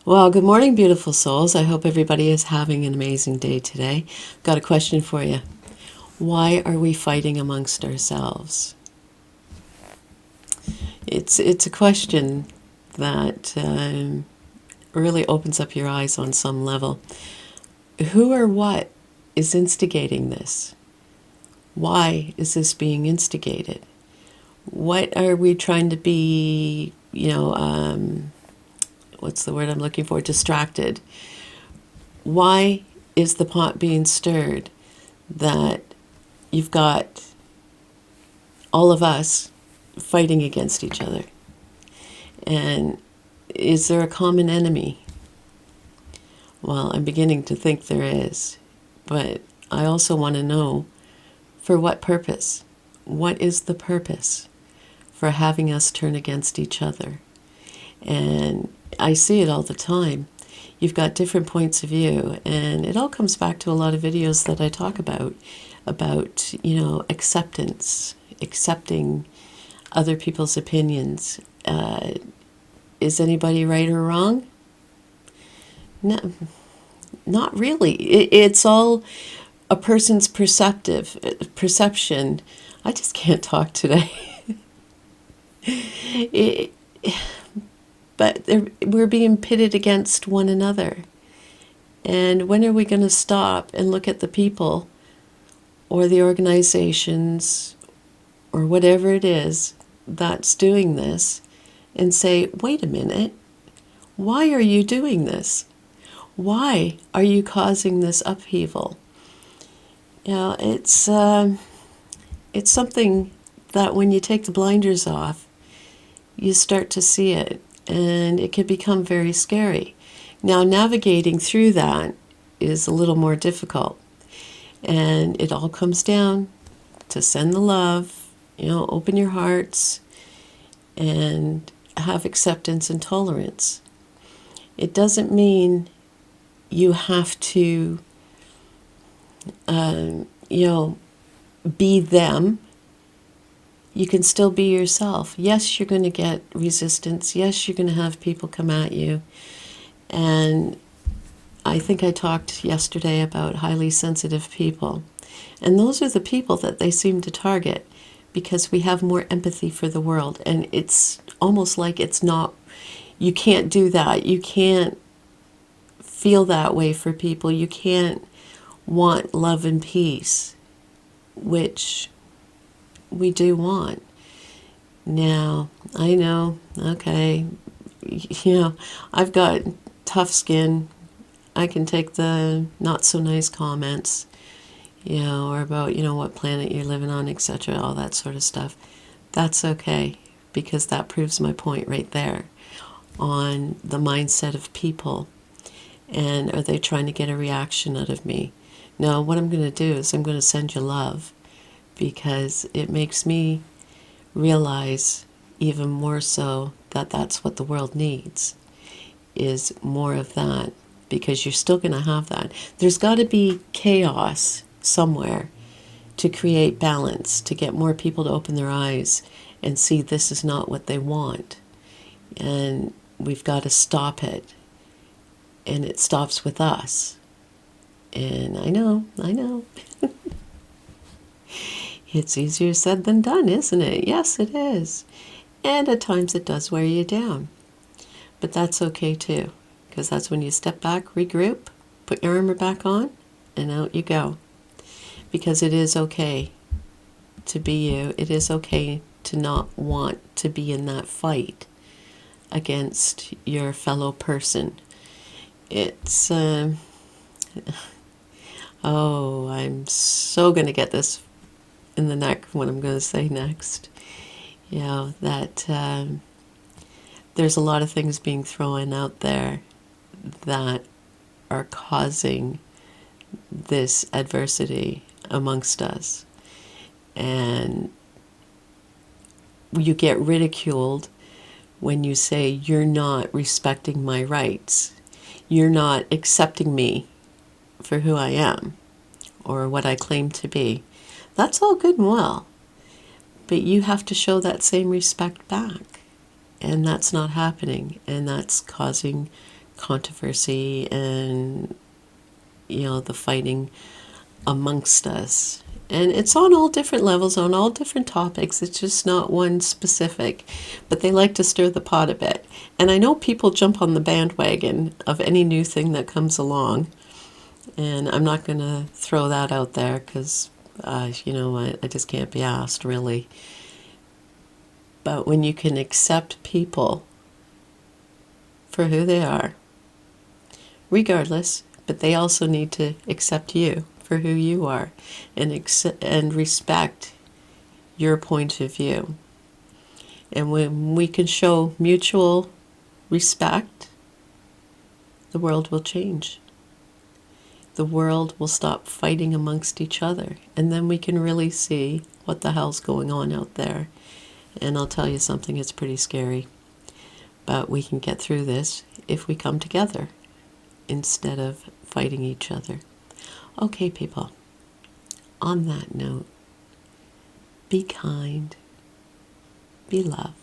Well, good morning, beautiful souls. I hope everybody is having an amazing day today. Got a question for you. Why are we fighting amongst ourselves? It's a question that really opens up your eyes on some level. Who or what is instigating this? Why is this being instigated? What are we trying to be, what's the word I'm looking for? Distracted. Why is the pot being stirred that you've got all of us fighting against each other? And is there a common enemy? Well, I'm beginning to think there is, but I also want to know for what purpose? What is the purpose for having us turn against each other? And I see it all the time. You've got different points of view, and it all comes back to a lot of videos that I talk about acceptance, accepting other people's opinions. Is anybody right or wrong? No, not really. It's all a person's perception. I just can't talk today. But we're being pitted against one another. And when are we going to stop and look at the people or the organizations or whatever it is that's doing this and say, wait a minute, why are you doing this? Why are you causing this upheaval? It's something that when you take the blinders off, you start to see it, and it can become very scary. Now, navigating through that is a little more difficult, and it all comes down to send the love, open your hearts, and have acceptance and tolerance. It doesn't mean you have to, be them. You can still be yourself. Yes, you're going to get resistance. Yes, you're going to have people come at you. And I think I talked yesterday about highly sensitive people. And those are the people that they seem to target because we have more empathy for the world. And it's almost like it's not, you can't do that. You can't feel that way for people. You can't want love and peace, which we do want. Now, I know, okay, I've got tough skin. I can take the not so nice comments, or about, what planet you're living on, etc., all that sort of stuff. That's okay, because that proves my point right there on the mindset of people. And are they trying to get a reaction out of me? No, what I'm going to do is I'm going to send you love, because it makes me realize even more so that that's what the world needs, is more of that, because you're still going to have that. There's got to be chaos somewhere to create balance, to get more people to open their eyes and see this is not what they want. And we've got to stop it. And it stops with us. And I know. It's easier said than done, isn't it? Yes, it is. And at times it does wear you down. But that's okay too, because that's when you step back, regroup, put your armor back on, and out you go. Because it is okay to be you. It is okay to not want to be in that fight against your fellow person. It's, I'm so going to get this in the neck, what I'm going to say next. That there's a lot of things being thrown out there that are causing this adversity amongst us. And you get ridiculed when you say you're not respecting my rights. You're not accepting me for who I am or what I claim to be. That's all good and well, but you have to show that same respect back, and that's not happening, and that's causing controversy and, the fighting amongst us. And it's on all different levels, on all different topics. It's just not one specific. But they like to stir the pot a bit. And I know people jump on the bandwagon of any new thing that comes along. And I'm not going to throw that out there because, I just can't be asked, really. But when you can accept people for who they are, regardless, but they also need to accept you for who you are and respect your point of view. And when we can show mutual respect, the world will change. The world will stop fighting amongst each other, and then we can really see what the hell's going on out there. And I'll tell you something, it's pretty scary. But we can get through this if we come together instead of fighting each other. Okay, people, on that note, be kind, be love.